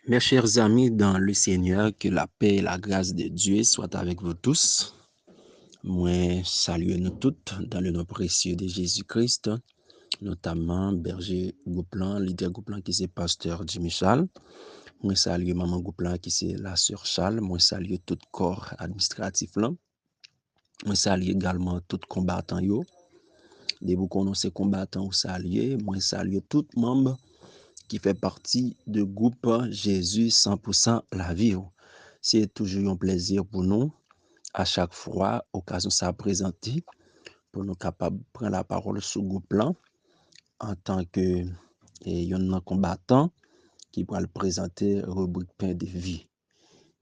Mes chers amis dans le Seigneur, que la paix et la grâce de Dieu soient avec vous tous. Moi, salue nous toutes dans le nom précieux de Jésus-Christ, notamment Berger Gouplan, leader Gouplan qui c'est pasteur Jimmy Charles. Moi, salue Maman Gouplan qui c'est la sœur Charles. Moi, salue tout corps administratif là. Moi, salue également tout combattant yo. De vous connaissez combattants ou saluer. Moi, salue tout membre qui fait partie du groupe Jésus 100% la vie. C'est toujours un plaisir pour nous, à chaque fois, occasion ça présenter, pour nous capables de prendre la parole sur le groupe là, en tant que un combattant qui pourra le présenter rubrique pain de vie.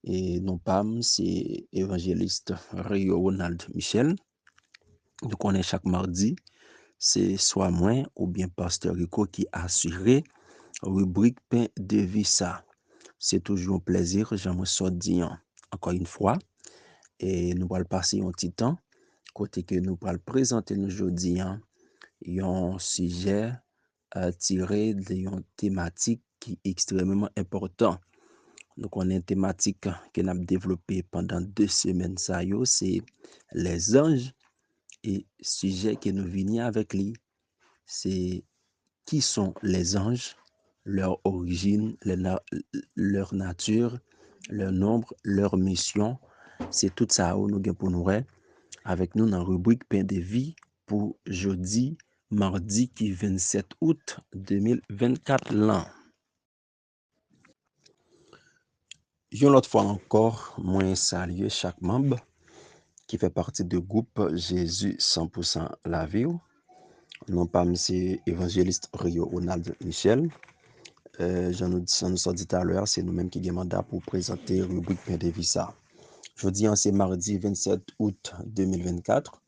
Et non pas, c'est évangéliste Rio Ronald Michel. Nous connaissons chaque mardi, c'est soit moi ou bien pasteur Rico qui assuré rubrique pain de vie ça. C'est toujours un plaisir, j'aimerais ça dire encore une fois. Et nous allons passer un petit temps, côté que nous allons présenter nous aujourd'hui un sujet tiré d'une thématique qui est extrêmement important. Donc, on a une thématique que nous avons développée pendant 2 semaines, c'est les anges. Et sujet que nous venons avec lui, c'est qui sont les anges, leur origine, leur nature, leur nombre, leur mission. C'est tout ça où nous avons pour nous avec nous dans la rubrique Pain de vie pour jeudi, mardi qui 27 août 2024 l'an. Une autre fois encore, moi saluer chaque membre qui fait partie du groupe Jésus 100% la vie. Non pas monsieur évangéliste Rio Ronald Michel. J'en nous dit tout à l'heure, c'est nous-mêmes qui avons mandat pour présenter rubrique Pain de vie ça. Jeudi, c'est mardi 27 août 2024.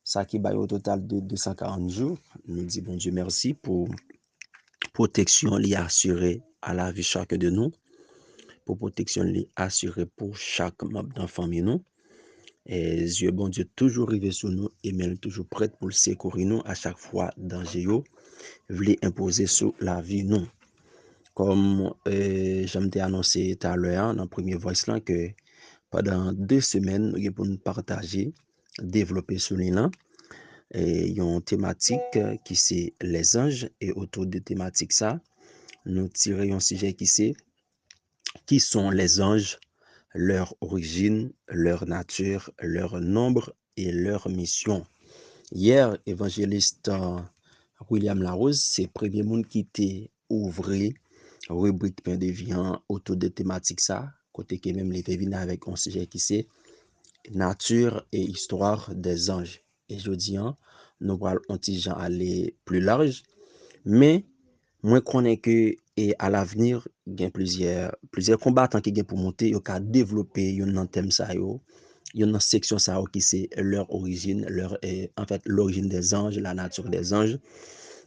Ça qui va au total de 240 jours. Nous disons bon Dieu merci pour protection li assurée à la vie chacun de nous, pour protection li assurée pour chaque membre de la famille nous. Et Dieu bon Dieu toujours arrivé sur nous et même toujours prête pour le secourir nous à chaque fois danger yo voulait imposer sur la vie nous. Comme j'aime annoncé tout à l'heure dans le premier voice là que pendant 2 semaines nous pour nous partager, développer sur l'île et une thématique qui c'est les anges et autour de thématique ça nous tirons un sujet qui sont les anges, leur origine, leur nature, leur nombre et leur mission. Hier, évangéliste William Larose, c'est le premier monde qui était ouvert rubrique pain de vie autour de thématique ça, côté que même les venir avec un sujet qui c'est nature et histoire des anges. Et je dis, nous allons aller plus large, mais moi connais que et à l'avenir, il y a plusieurs combattants qui viennent pour monter, ils ont développer un thème ça yo, une section ça qui c'est leur origine, en fait l'origine des anges, la nature des anges,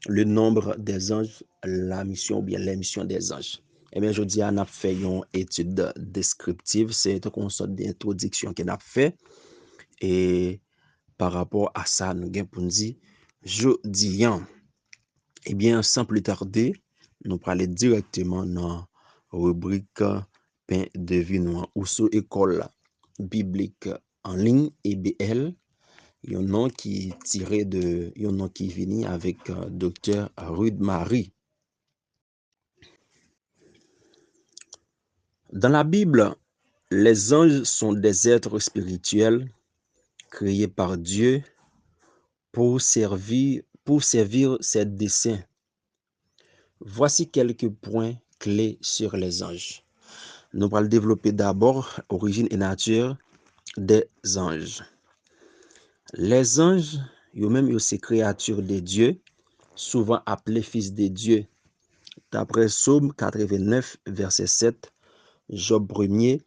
le nombre des anges, la mission ou bien les missions des anges. Eh bien, je dis, on a fait une étude descriptive, c'est une sorte d'introduction qu'on a fait. Et par rapport à ça, nous avons pour nous dire, je dis, eh bien, sans plus tarder, nous allons aller directement dans la rubrique Pain de vie noire ou sous école biblique en ligne EBL. Il y a un nom qui est tiré de, il y a un nom qui vient avec Dr. Rude Marie. Dans la Bible, les anges sont des êtres spirituels créés par Dieu pour servir ses desseins. Voici quelques points clés sur les anges. Nous allons développer d'abord origine et nature des anges. Les anges, eux-mêmes, ces créatures de Dieu, souvent appelées fils de Dieu. D'après Psaume 89, verset 7, Job 1er,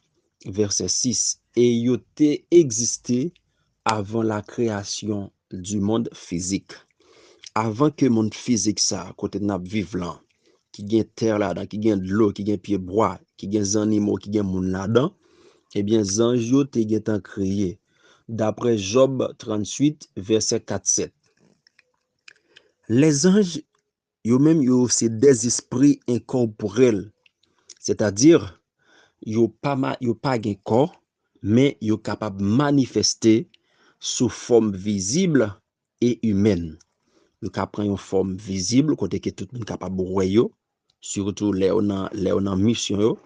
verset 6. Et ils ont existé avant la création du monde physique. Avant que le monde physique, ça, côté de notre vivre là, qui gagne terre là-dedans, qui gagne de l'eau, qui gagne pied bois, qui gagne des animaux, qui gagne monde là-dedans, eh bien, les anges ont été créés. D'après Job 38, verset 4-7. Les anges, eux-mêmes, c'est des esprits incorporels. C'est-à-dire, yo pas gen corps, mais yo capable manifester sous forme visible et humaine. Yo ka prend une forme visible côté que tout le monde capable voir yo, surtout les on en mission yo,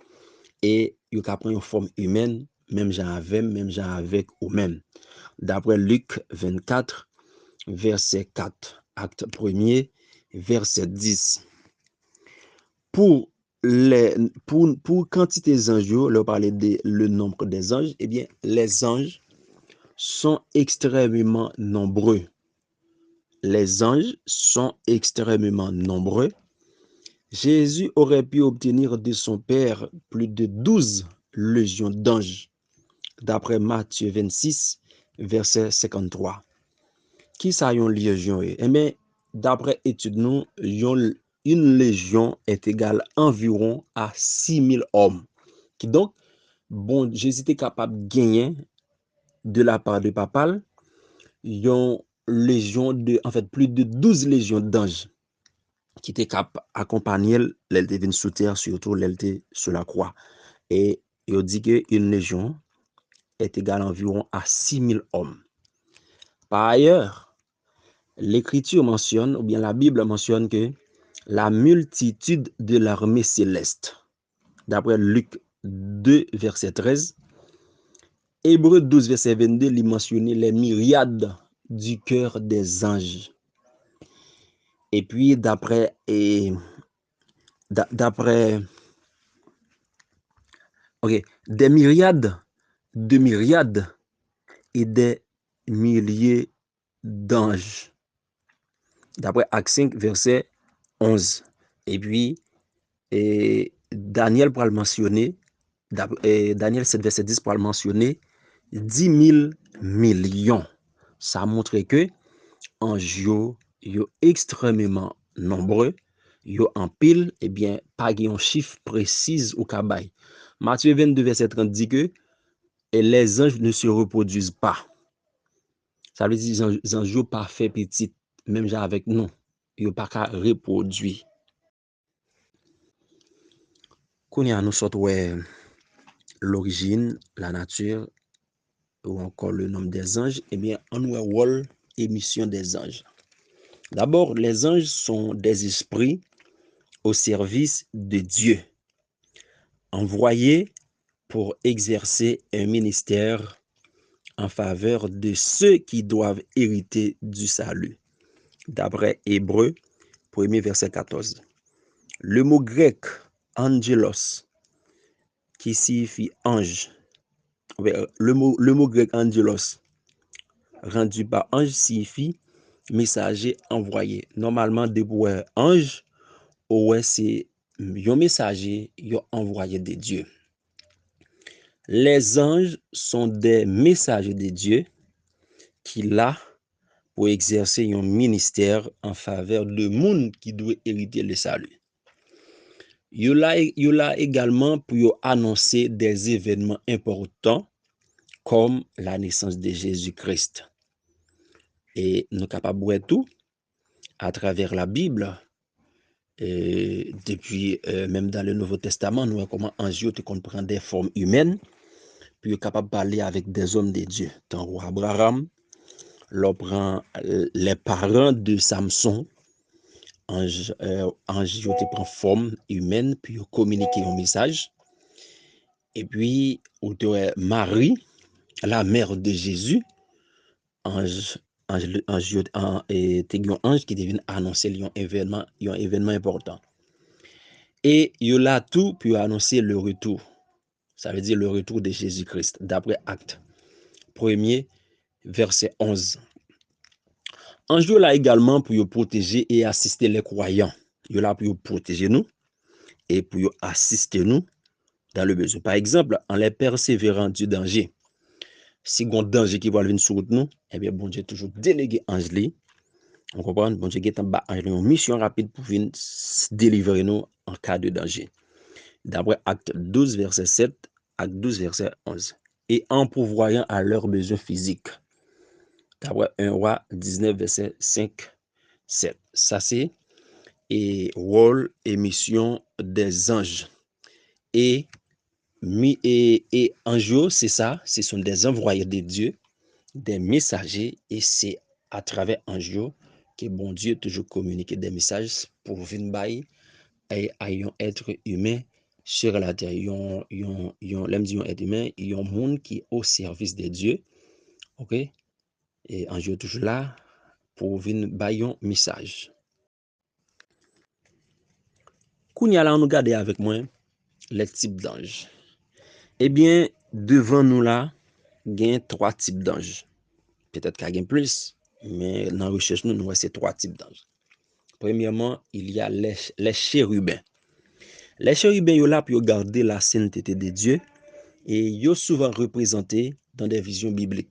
et yo ka prend une forme humaine même gens avec ou même. D'après Luc 24 verset 4, acte 1er verset 10. Pour pour quantité des anges, là, parler de le nombre des anges, eh bien, les anges sont extrêmement nombreux. Les anges sont extrêmement nombreux. Jésus aurait pu obtenir de son Père plus de 12 légions d'anges, d'après Matthieu 26, verset 53. Qui ça yon légion? Eh bien, d'après étude nous, une légion est égale environ à 6000 hommes. Qui donc, bon, Jésus était capable de gagner de la part de Papal, yon légion de, en fait, plus de 12 légions d'anges qui étaient capables d'accompagner l'elle sous terre, surtout l'elle sur la croix. Et il dit qu'une légion est égale environ à 6000 hommes. Par ailleurs, l'Écriture mentionne, ou bien la Bible mentionne que la multitude de l'armée céleste, d'après Luc 2, verset 13, Hébreu 12, verset 22, il mentionne les myriades du cœur des anges. Et puis, d'après ok, des myriades, de myriades et des milliers d'anges. D'après Actes 5, verset 11. Et puis, Daniel pour le mentionner, Daniel 7, verset 10 pour le mentionner, 10 000 millions. Ça montre que anges yo extrêmement nombreux, yo en pile, eh bien, pas un chiffre précis au kabay. Matthieu 22, verset 30 dit que les anges ne se reproduisent pas. Ça veut dire les anges pas fait petit, même avec nous, yo pas qu'à reproduire. Kounya nous sort l'origine, la nature ou encore le nombre des anges, eh bien, on voit rôle et mission des anges. D'abord, les anges sont des esprits au service de Dieu, envoyés pour exercer un ministère en faveur de ceux qui doivent hériter du salut. D'après Hébreu, 1er verset 14. Le mot grec angelos, qui signifie ange, le mot grec angelos, rendu par ange, signifie messager envoyé. Normalement, des ange, ouais, c'est un messager envoyé de Dieu. Les anges sont des messagers de Dieu qui là pour exercer un ministère en faveur de monde qui doit hériter le salut. Yo là également pour annoncer des événements importants comme la naissance de Jésus-Christ. Et nous sommes capables de voir tout à travers la Bible. Et depuis, même dans le Nouveau Testament, nous voyons comment ange te comprend des formes humaines, puis capable de parler avec des hommes de Dieu. Tant roi Abraham, l'on prend les parents de Samson, ange te prend forme humaine, puis communiquer un message. Et puis, Marie, la mère de Jésus, ange qui devient annoncer un événement important. Et il y a là tout pour annoncer le retour. Ça veut dire le retour de Jésus-Christ, d'après Acte 1er, verset 11. Ange là également pour protéger et assister les croyants. Il est là pour protéger nous et pour assister nous dans le besoin. Par exemple, en les persévérant du danger. Si il y a un danger qui va venir sur nous, eh bien, bon Dieu toujours délégué ange li. On comprend? Bon Dieu est en bas une mission rapide pour venir délivrer nous en cas de danger. D'après Acte 12, verset 7, Acte 12, verset 11. Et en pourvoyant à leurs besoins physiques. D'après 1 Roi 19, verset 5, 7. Ça, c'est et rôle et mission des anges. Et, et anges, c'est ça, ce sont des envoyés de Dieu, des messagers, et c'est à travers anges que bon Dieu toujours communique des messages pour venir bailler à un être humain sur la terre. L'aime dit un être humain, il y a un monde qui est au service de Dieu, ok? Et ange toujours là pour venir bailler un message. Kounya là, on regarde avec moi les types d'anges. Eh bien, devant nous là, il y a 3 types d'anges. Peut-être qu'il y a plus, mais dans la recherche, nous voyons ces 3 types d'anges. Premièrement, il y a les chérubins. Les chérubins sont là pour garder la sainteté de Dieu et ils sont souvent représentés dans des visions bibliques.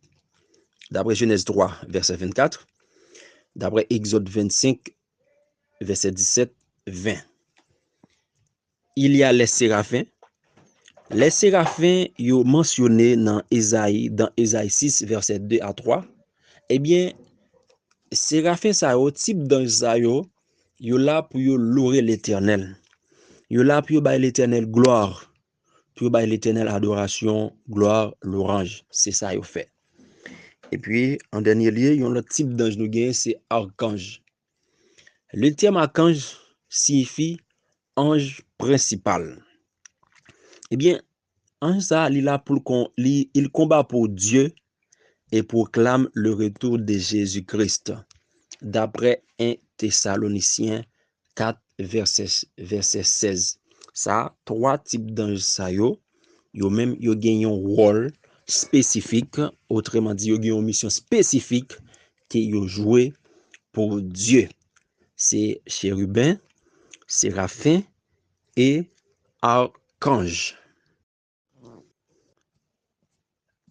D'après Genèse 3, verset 24, d'après Exode 25, verset 17, 20. Il y a les séraphins. Les séraphins sont mentionnés dans Ésaïe 6, verset 2 à 3. Eh bien, séraphins, ça un type d'ange, ça yo là pour louer l'éternel. Yo là pour bailler l'éternel gloire, pour bailler l'éternel adoration, gloire, louange. C'est ça yo fait. Et puis, en dernier lieu, il y a un type d'ange nous gagne, c'est archange. Le terme archange signifie ange principal. Eh bien, ange ça, il là pour il combat pour Dieu et proclame le retour de Jésus-Christ. D'après 1 Thessaloniciens 4, verset 16. Ça, 3 types d'anges ça yo même yo gagne un rôle spécifique, autrement dit, yo gagne une mission spécifique que yo joué pour Dieu. C'est chérubin, séraphin et archange.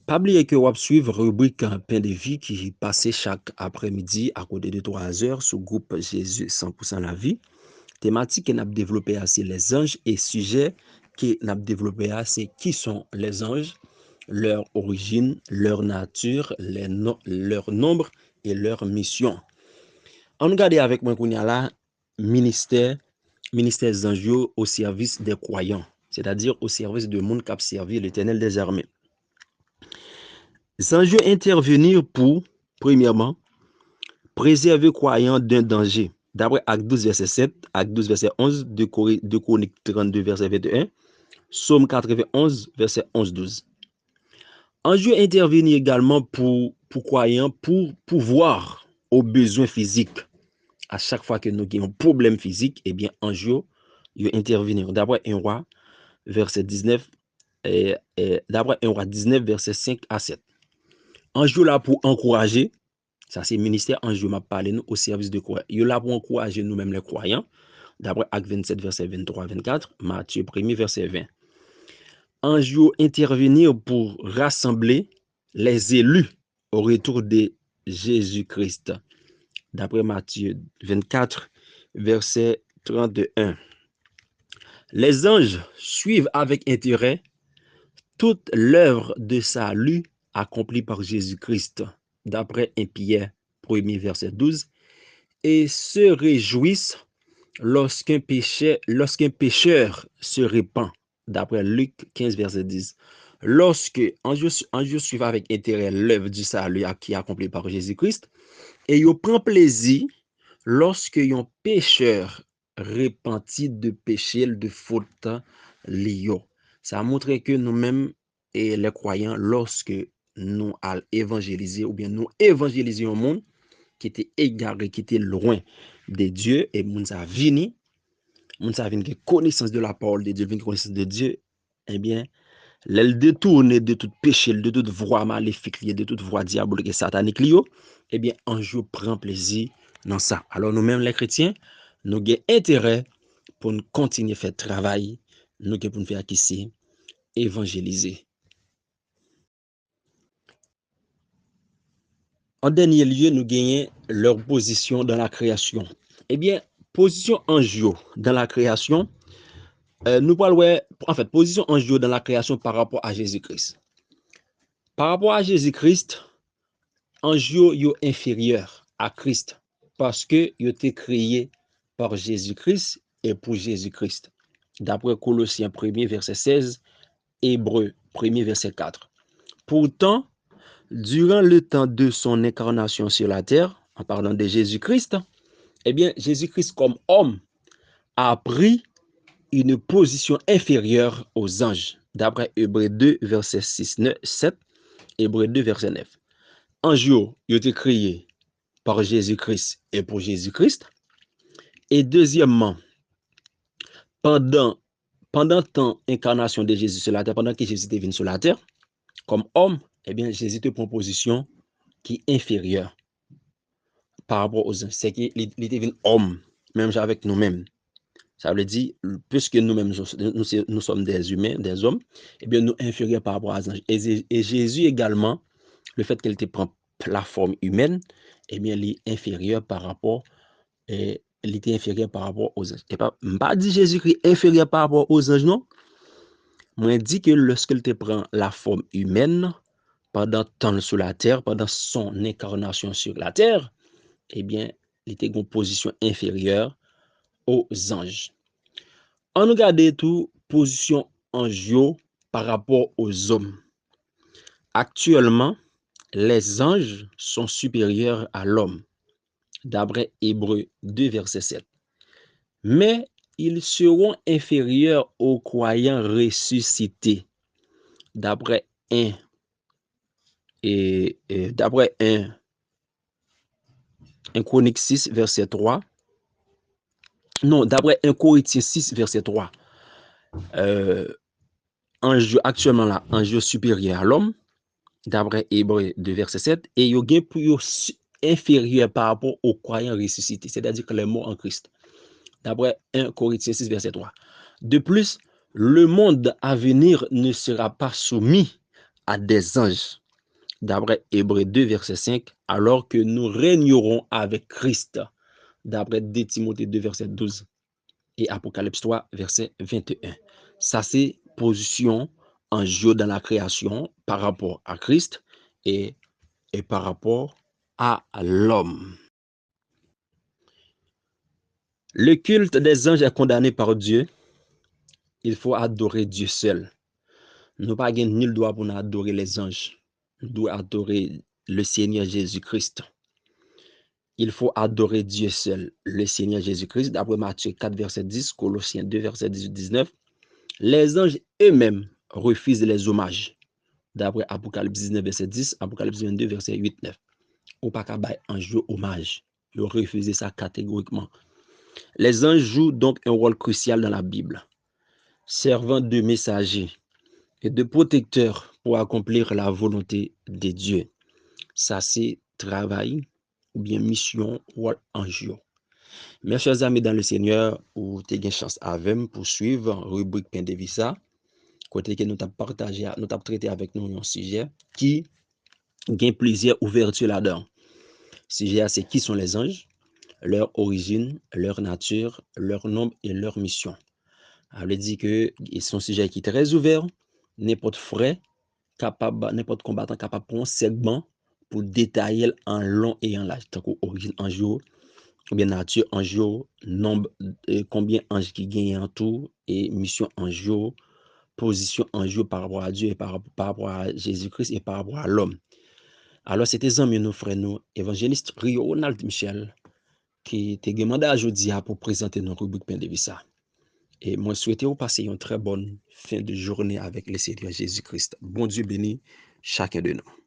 Pas oublier que vous suivre rubrique Pain de vie qui passe chaque après-midi à côté de 3 heures sur groupe Jésus 100% la vie. Thématique que nous avons développé, c'est les anges, et sujet que nous avons développé, c'est qui sont les anges, leur origine, leur nature, leur nombre et leur mission. On regarde avec moi qu'on y a là ministère des anges au service des croyants, c'est-à-dire au service de monde qui a servi l'Éternel des armées. Les anges intervenir pour, premièrement, préserver croyants d'un danger. D'après Acte 12, verset 7, Acte 12, verset 11, 2 Chroniques 32, verset 21, Psaume 91, verset 11-12. Ange intervenir également pour croyants, pour pouvoir aux besoins physiques. À chaque fois que nous avons un problème physique, eh bien, ange intervenir. D'après 1 roi, verset 19, d'après 1 roi 19, verset 5 à 7. Ange là pour encourager. Ça, c'est le ministère ange m'a parlé nous au service de croyants. Il est là pour encourager nous-mêmes les croyants. D'après Acte 27, verset 23-24, Matthieu 1er, verset 20. Ange intervenir pour rassembler les élus au retour de Jésus-Christ. D'après Matthieu 24, verset 31. Les anges suivent avec intérêt toute l'œuvre de salut accomplie par Jésus-Christ. D'après 1 Pierre 1er, verset 12. Et se réjouissent lorsqu'un pécheur se répand, d'après Luc 15, verset 10. Lorsque Dieu suivent avec intérêt l'œuvre du salut qui est accomplie par Jésus-Christ, et il prend plaisir lorsque un pécheur repenti de péché, de faute, lio. Ça montre que nous-mêmes, et les croyants, lorsque nous allons évangéliser, ou bien nous évangélisons le monde, qui était égaré, qui était loin de Dieu, et moun sa vini connaissance de la parole de Dieu, vini connaissance de Dieu, eh bien, l'elle détourne de tout péché, de toute voie maléfique, de toute voie diabolique et satanique, eh bien, un jour prend plaisir dans ça. Alors, nous-mêmes, les chrétiens, nous avons intérêt pour nous continuer à faire travail, nous avons pour nous faire ici, évangéliser. En dernier lieu, nous gagnons leur position dans la création. Eh bien, position ange dans la création, nous parlons, en fait, position ange dans la création par rapport à Jésus-Christ. Par rapport à Jésus-Christ, ange est inférieur à Christ parce que il été créé par Jésus-Christ et pour Jésus-Christ. d'après Colossiens 1er, verset 16, Hébreux 1er, verset 4. Pourtant, durant le temps de son incarnation sur la terre, en parlant de Jésus-Christ, eh bien, Jésus-Christ comme homme a pris une position inférieure aux anges, d'après Hébreux 2, verset 6, 9, 7, Hébreux 2, verset 9. Anges, ils ont été créés par Jésus-Christ et pour Jésus-Christ. Et deuxièmement, pendant temps incarnation de Jésus sur la terre, pendant que Jésus était venu sur la terre, comme homme, eh bien, Jésus te prend position qui est inférieure par rapport aux anges. C'est qu'il était venu homme, même avec nous-mêmes. Ça veut dire, puisque nous-mêmes, nous sommes des humains, des hommes, eh bien, nous inférieurs par rapport aux anges. Et Jésus également, le fait qu'il te prend la forme humaine, eh bien, il est inférieur par rapport, il était inférieur par rapport aux anges. Et pas dit Jésus-Christ inférieur par rapport aux anges, non. Moi, dit que lorsqu'il te prend la forme humaine, pendant temps sur la terre, pendant son incarnation sur la terre, eh bien, il était en position inférieure aux anges. On regarde tout position ange par rapport aux hommes. Actuellement, les anges sont supérieurs à l'homme, d'après Hébreux 2, verset 7. Mais ils seront inférieurs aux croyants ressuscités, d'après 1 d'après 1 Chronique 6, verset 3. Non, d'après 1 Corinthiens 6, verset 3. Actuellement là, ange supérieur à l'homme, d'après Hébreux 2, verset 7, et il y a pour inférieur par rapport aux croyants ressuscités, c'est-à-dire que les morts en Christ, d'après 1 Corinthiens 6, verset 3. De plus, le monde à venir ne sera pas soumis à des anges, d'après Hébreux 2, verset 5, alors que nous régnerons avec Christ, d'après 2 Timothée 2, verset 12, et Apocalypse 3, verset 21. Ça, c'est position en jeu dans la création par rapport à Christ et par rapport à l'homme. Le culte des anges est condamné par Dieu. Il faut adorer Dieu seul. Nous pas nul droit pour nous adorer les anges. Nous devons adorer le Seigneur Jésus-Christ. Il faut adorer Dieu seul, le Seigneur Jésus-Christ. D'après Matthieu 4, verset 10, Colossiens 2, verset 18-19. Les anges eux-mêmes refusent les hommages. D'après Apocalypse 19, verset 10, Apocalypse 22, verset 8-9. Ou pas qu'à bailler ange hommage. Ils ont refusé ça catégoriquement. Les anges jouent donc un rôle crucial dans la Bible, servant de messagers et de protecteurs pour accomplir la volonté de Dieu. Ça, c'est travail ou bien mission ou ange. Mes chers amis dans le Seigneur, ou tu as une chance avec pour suivre rubrique Pain de Visa, côté que nous avons partagé, nous avons traité avec nous un sujet qui gagne plusieurs ouvertures là-dedans. Sujet, c'est qui sont les anges, leur origine, leur nature, leur nombre et leur mission. Ça veut dire que c'est un sujet qui est très ouvert, n'importe frère, capable, n'importe combattant capable de prendre un segment pour détailler en long et en large, tant qu'origine en jour, ou bien nature en jour, nombre, combien d'anges qui gagnent en tout, et mission en jour, position en jour par rapport à Dieu et par rapport à Jésus-Christ et par rapport à l'homme. Alors, c'était amis, nos frères, nous, évangéliste Rio Ronald Michel, qui te demandé aujourd'hui pour présenter nos rubriques Pain de Visa. Et moi, souhaite vous passer une très bonne fin de journée avec le Seigneur Jésus-Christ. Bon Dieu bénit chacun de nous.